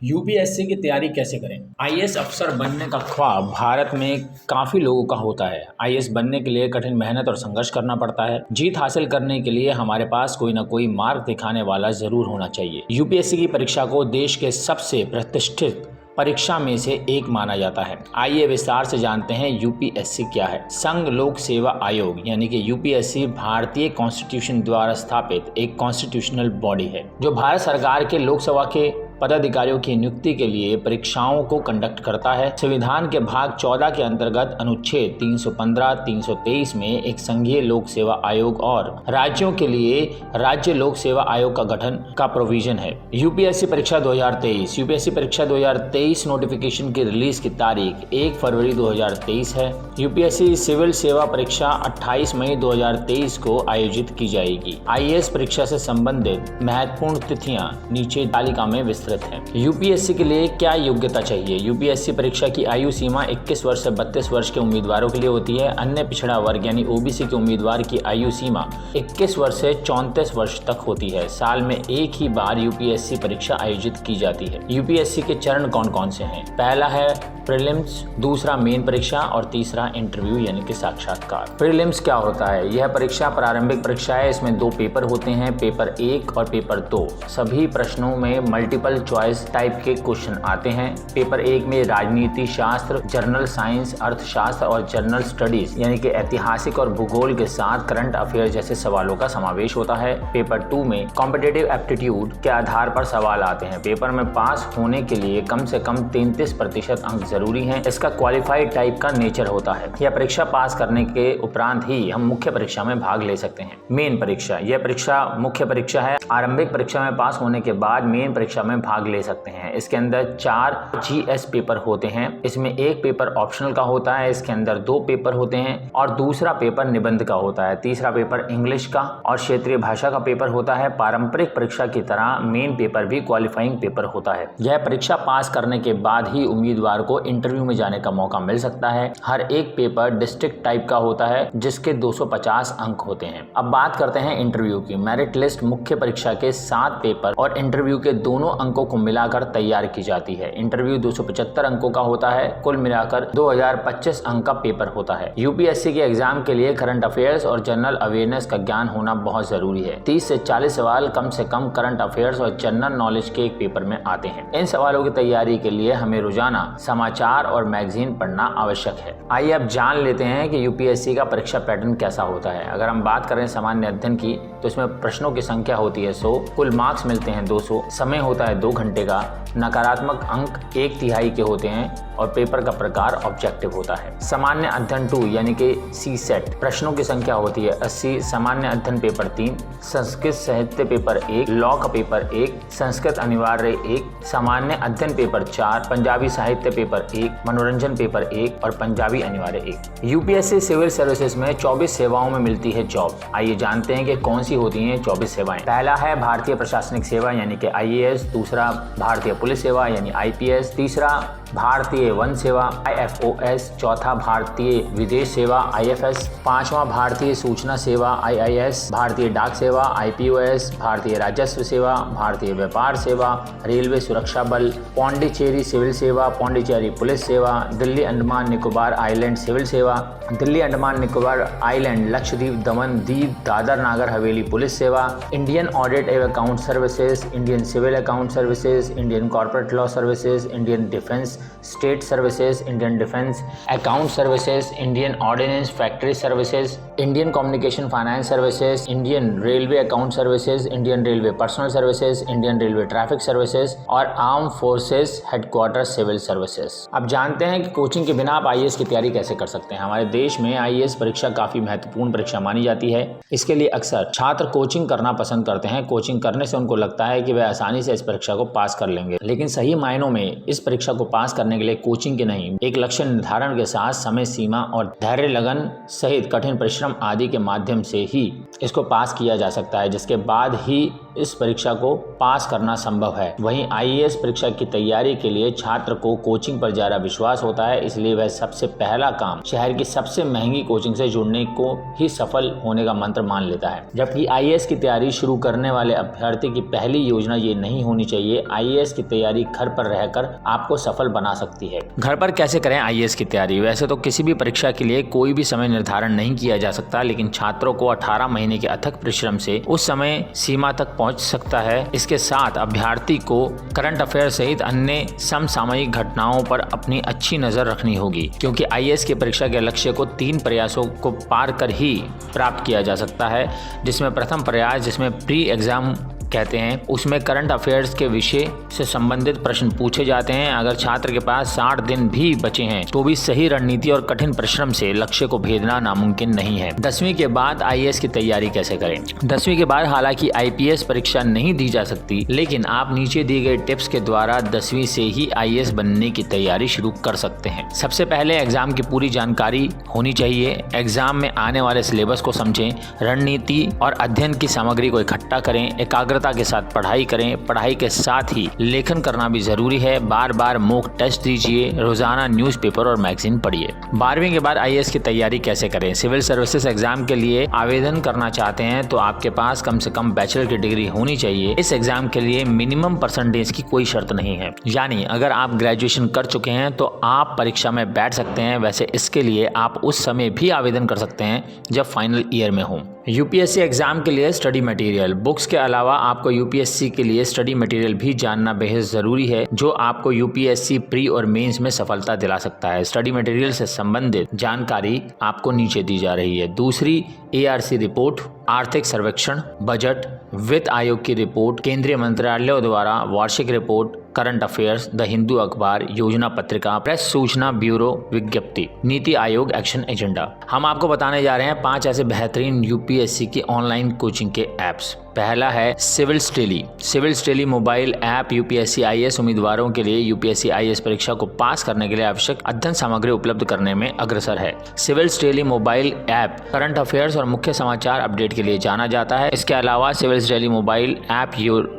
UPSC की तैयारी कैसे करें? आईएएस अफसर बनने का ख्वाब भारत में काफी लोगों का होता है। आईएएस बनने के लिए कठिन मेहनत और संघर्ष करना पड़ता है। जीत हासिल करने के लिए हमारे पास कोई न कोई मार्ग दिखाने वाला जरूर होना चाहिए। यूपीएससी की परीक्षा को देश के सबसे प्रतिष्ठित परीक्षा में से एक माना जाता है। आइए विस्तार से जानते हैं यूपीएससी क्या है। संघ लोक सेवा आयोग यानी कि यूपीएससी भारतीय कॉन्स्टिट्यूशन द्वारा स्थापित एक कॉन्स्टिट्यूशनल बॉडी है जो भारत सरकार के लोकसभा के पदाधिकारियों की नियुक्ति के लिए परीक्षाओं को कंडक्ट करता है। संविधान के भाग 14 के अंतर्गत अनुच्छेद 315, 323 में एक संघीय लोक सेवा आयोग और राज्यों के लिए राज्य लोक सेवा आयोग का गठन का प्रोविजन है। यूपीएससी परीक्षा 2023 यूपीएससी परीक्षा 2023 नोटिफिकेशन की रिलीज की तारीख 1 फरवरी 2023 है। यूपीएससी सिविल सेवा परीक्षा 28 मई 2023 को आयोजित की जाएगी। आईएएस परीक्षा से संबंधित महत्वपूर्ण तिथियां नीचे तालिका में विस्तृत है। यूपीएससी के लिए क्या योग्यता चाहिए? यूपीएससी परीक्षा की आयु सीमा 21 वर्ष से 32 वर्ष के उम्मीदवारों के लिए होती है। अन्य पिछड़ा वर्ग यानी ओबीसी के उम्मीदवार की आयु सीमा 21 वर्ष से 34 वर्ष तक होती है। साल में एक ही बार यूपीएससी परीक्षा आयोजित की जाती है। यूपीएससी के चरण कौन कौन से हैं? पहला है प्रीलिम्स, दूसरा मेन परीक्षा और तीसरा इंटरव्यू यानी कि साक्षात्कार। प्रीलिम्स क्या होता है? यह परीक्षा प्रारंभिक परीक्षा है। इसमें 2 पेपर होते हैं, पेपर 1 और पेपर 2। सभी प्रश्नों में मल्टीपल चॉइस टाइप के क्वेश्चन आते हैं। पेपर 1 में राजनीति शास्त्र, जनरल साइंस, अर्थशास्त्र और जनरल स्टडीज यानी कि ऐतिहासिक और भूगोल के साथ करंट अफेयर जैसे सवालों का समावेश होता है। पेपर 2 में कॉम्पिटिटिव एप्टीट्यूड के आधार पर सवाल आते हैं। पेपर में पास होने के लिए कम से कम 33% अंक जरूरी हैं। इसका क्वालिफाइड टाइप का नेचर होता है। यह परीक्षा पास करने के उपरांत ही हम मुख्य परीक्षा में भाग ले सकते हैं। मेन परीक्षा, यह परीक्षा मुख्य परीक्षा है। आरंभिक परीक्षा में पास होने के बाद मेन परीक्षा में भाग ले सकते हैं। इसके अंदर 4 जीएस पेपर होते हैं। इसमें एक पेपर ऑप्शनल का होता है। इसके अंदर 2 पेपर होते हैं और दूसरा पेपर निबंध का होता है। तीसरा पेपर इंग्लिश का और क्षेत्रीय भाषा का पेपर होता है। पारंपरिक परीक्षा की तरह मेन पेपर भी क्वालिफाइंग पेपर होता है। यह परीक्षा पास करने के बाद ही उम्मीदवार को इंटरव्यू में जाने का मौका मिल सकता है। हर एक पेपर डिस्ट्रिक्ट टाइप का होता है जिसके 250 अंक होते हैं। अब बात करते हैं इंटरव्यू की। मेरिट लिस्ट मुख्य परीक्षा के 7 पेपर और इंटरव्यू के दोनों अंकों को मिलाकर तैयार की जाती है। इंटरव्यू 275 अंकों का होता है। कुल मिलाकर 2025 अंक का पेपर होता है। यूपीएससी के एग्जाम के लिए करंट अफेयर्स और जनरल अवेयरनेस का ज्ञान होना बहुत जरूरी है। 30 से 40 सवाल कम से कम करंट अफेयर्स और जनरल नॉलेज के एक पेपर में आते हैं। इन सवालों की तैयारी के लिए हमें रोजाना समाचार और मैगजीन पढ़ना आवश्यक है। आइए अब जान लेते हैं कि यूपीएससी का परीक्षा पैटर्न कैसा होता है। अगर हम बात करें सामान्य अध्ययन की तो इसमें प्रश्नों की संख्या होती है 100, कुल मार्क्स मिलते हैं 200, समय होता है 2 घंटे का, नकारात्मक अंक 1/3 के होते हैं और पेपर का प्रकार ऑब्जेक्टिव होता है। सामान्य अध्ययन 2 यानी कि सी सेट, प्रश्नों की संख्या होती है 80, सामान्य अध्ययन पेपर 3, संस्कृत साहित्य पेपर 1, लॉ का पेपर 1, संस्कृत अनिवार्य 1, सामान्य अध्ययन पेपर 4, पंजाबी साहित्य पेपर 1, मनोरंजन पेपर 1 और पंजाबी अनिवार्य 1। यूपीएससी सिविल सर्विसेज में 24 सेवाओं में मिलती है जॉब। आइए जानते हैं कि कौन सी होती हैं 24 सेवाएं। पहला है भारतीय प्रशासनिक सेवा यानी कि आईएएस, दूसरा भारतीय पुलिस सेवा यानी आईपीएस, तीसरा भारतीय वन सेवा आईएफओएस, चौथा भारतीय विदेश सेवा आईएफएस, पांचवा भारतीय सूचना सेवा आईआईएस, भारतीय डाक सेवा आईपीओएस, भारतीय राजस्व सेवा, भारतीय व्यापार सेवा, रेलवे सुरक्षा बल, पौंडीचेरी सिविल सेवा, पौंडीचेरी पुलिस सेवा, दिल्ली अंडमान निकोबार आइलैंड सिविल सेवा, दिल्ली अंडमान निकोबार आइलैंड, लक्षद्वीप, दमन दीव, दादर नागर हवेली पुलिस सेवा, इंडियन ऑडिट एवं account services, Indian civil account services, Indian corporate law services, Indian defence state services, Indian defence account services, Indian ordnance factory services, Indian communication finance services, Indian railway account services, Indian railway personnel services, Indian railway traffic services और arm forces headquarter civil services. अब जानते हैं कि coaching के बिना आप IAS की तैयारी कैसे कर सकते हैं। हमारे देश में आईएएस परीक्षा काफी महत्वपूर्ण परीक्षा मानी जाती है। इसके लिए अक्सर छात्र कोचिंग करना पसंद करते हैं। कोचिंग करने से उनको लगता है कि वे आसानी से इस परीक्षा को पास कर लेंगे, लेकिन सही मायनों में इस परीक्षा को पास करने के लिए कोचिंग के नहीं, एक लक्ष्य निर्धारण के साथ समय सीमा और धैर्य लगन सहित कठिन परिश्रम आदि के माध्यम से ही इसको पास किया जा सकता है, जिसके बाद ही इस परीक्षा को पास करना संभव है। वहीं आईएएस परीक्षा की तैयारी के लिए छात्र को कोचिंग पर ज्यादा विश्वास होता है, इसलिए वह सबसे पहला काम शहर की सबसे महंगी कोचिंग से जुड़ने को ही सफल होने का मंत्र मान लेता है। जबकि आईएएस की तैयारी शुरू करने वाले अभ्यर्थी की पहली योजना ये नहीं होनी चाहिए आईएएस की तैयारी घर पर रहकर आपको सफल बना सकती है। घर पर कैसे करें आईएएस की तैयारी? वैसे तो किसी भी परीक्षा के लिए कोई भी समय निर्धारण नहीं किया जा सकता, लेकिन छात्रों को 18 महीने के अथक परिश्रम से उस समय सीमा तक पहुंच सकता है। इसके साथ अभ्यर्थी को करंट अफेयर सहित अन्य समसामयिक घटनाओं पर अपनी अच्छी नजर रखनी होगी, क्योंकि आईएएस की परीक्षा के लक्ष्य को 3 प्रयासों को पार कर ही प्राप्त किया जा सकता है, जिसमें प्रथम प्रयास, जिसमें प्री एग्जाम कहते हैं, उसमें करंट अफेयर्स के विषय से संबंधित प्रश्न पूछे जाते हैं। अगर छात्र के पास 60 दिन भी बचे हैं तो भी सही रणनीति और कठिन परिश्रम से लक्ष्य को भेदना नामुमकिन नहीं है। 10वीं के बाद आईएएस की तैयारी कैसे करें? 10वीं के बाद हालांकि आईपीएस परीक्षा नहीं दी जा सकती, लेकिन आप नीचे दिए गए टिप्स के द्वारा 10वीं से ही आईएएस बनने की तैयारी शुरू कर सकते हैं। सबसे पहले एग्जाम की पूरी जानकारी होनी चाहिए। एग्जाम में आने वाले सिलेबस को समझें, रणनीति और अध्ययन की सामग्री को इकट्ठा करें, एकाग्रता के साथ पढ़ाई करें। पढ़ाई के साथ ही लेखन करना भी जरूरी है। बार बार मॉक टेस्ट दीजिए, रोजाना न्यूज़पेपर और मैगजीन पढ़िए। 12वीं के बाद आईएएस की तैयारी कैसे करें? सिविल सर्विसेज एग्जाम के लिए आवेदन करना चाहते हैं तो आपके पास कम से कम बैचलर की डिग्री होनी चाहिए। इस एग्जाम के लिए मिनिमम परसेंटेज की कोई शर्त नहीं है, यानी अगर आप ग्रेजुएशन कर चुके हैं तो आप परीक्षा में बैठ सकते हैं। वैसे इसके लिए आप उस समय भी आवेदन कर सकते हैं जब फाइनल ईयर में हो। यूपीएससी एग्जाम के लिए स्टडी मटेरियल। बुक्स के अलावा आपको यूपीएससी के लिए स्टडी मटेरियल भी जानना बेहद जरूरी है, जो आपको यूपीएससी प्री और मेंस में सफलता दिला सकता है। स्टडी मटेरियल से संबंधित जानकारी आपको नीचे दी जा रही है। दूसरी, एआरसी रिपोर्ट, आर्थिक सर्वेक्षण, बजट, वित्त आयोग की रिपोर्ट, केंद्रीय मंत्रालयों द्वारा वार्षिक report, current affairs, the Hindu अखबार, योजना पत्रिका, प्रेस सूचना ब्यूरो विज्ञप्ति, नीति आयोग एक्शन एजेंडा। हम आपको बताने जा रहे हैं 5 ऐसे बेहतरीन यूपीएससी की ऑनलाइन कोचिंग के ऐप्स। पहला है civil study. Civil study mobile app UPSC IAS उम्मीदवारों के लिए यूपीएससी आईएएस परीक्षा को पास करने के लिए आवश्यक अध्ययन सामग्री उपलब्ध करने में अग्रसर है। Civil study mobile app current affairs और मुख्य समाचार अपडेट के लिए जाना जाता है। इसके अलावा सिविल स्टडी मोबाइल ऐप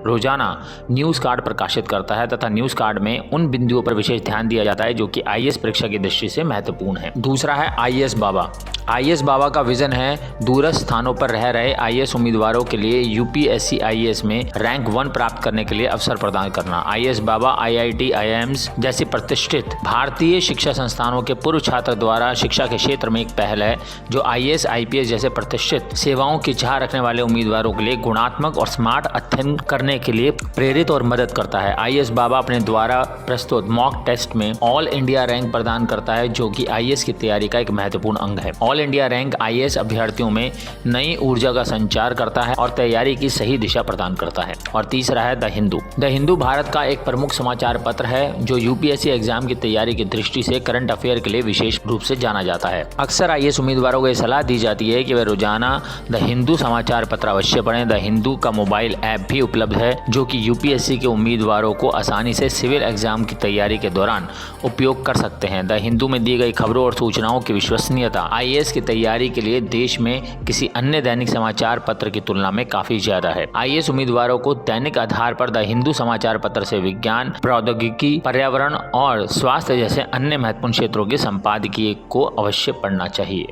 रोजाना न्यूज कार्ड प्रकाशित करता है तथा न्यूज कार्ड में उन बिंदुओं पर विशेष ध्यान दिया जाता है जो कि आईएएस परीक्षा की दृष्टि से महत्वपूर्ण है। दूसरा है आईएएस बाबा। आईएएस बाबा का विजन है दूरस्थ स्थानों पर रह रहे आईएएस उम्मीदवारों के लिए यूपीएससी आईएएस में रैंक 1 प्राप्त करने के लिए अवसर प्रदान करना। आईएएस बाबा आईआईटी, आईआईएम्स जैसी प्रतिष्ठित भारतीय शिक्षा संस्थानों के पूर्व छात्र द्वारा शिक्षा के क्षेत्र में एक पहल है, जो आईएएस, आईपीएस जैसे प्रतिष्ठित सेवाओं की चाह रखने वाले उम्मीदवारों के लिए गुणात्मक और स्मार्ट अध्ययन करने के लिए प्रेरित और मदद करता है। आईएएस बाबा अपने द्वारा प्रस्तुत मॉक टेस्ट में ऑल इंडिया रैंक प्रदान करता है, जो कि आईएएस की तैयारी का एक महत्वपूर्ण अंग है। ऑल इंडिया रैंक आईएएस अभ्यर्थियों में नई ऊर्जा का संचार करता है और तैयारी की सही दिशा प्रदान करता है। और तीसरा है द हिंदू। द हिंदू भारत का एक प्रमुख समाचार पत्र है, जो यूपीएससी एग्जाम की तैयारी की दृष्टि से करंट अफेयर के लिए विशेष रूप से जाना जाता है। अक्सर आईएएस उम्मीदवारों को यह सलाह दी जाती है कि वे रोजाना द हिंदू समाचार पत्र अवश्य पढ़ें। द हिंदू का मोबाइल ऐप भी उपलब्ध है, जो कि यूपीएससी के उम्मीदवारों को आसानी से सिविल एग्जाम की तैयारी के दौरान उपयोग कर सकते हैं। द हिंदू में दी गई खबरों और सूचनाओं की विश्वसनीयता आईएएस की तैयारी के लिए देश में किसी अन्य दैनिक समाचार पत्र की तुलना में काफी ज्यादा है। आईएएस उम्मीदवारों को दैनिक आधार पर द हिंदू समाचार पत्र से विज्ञान, प्रौद्योगिकी, पर्यावरण और स्वास्थ्य जैसे अन्य महत्वपूर्ण क्षेत्रों के संपादकीय को अवश्य पढ़ना चाहिए।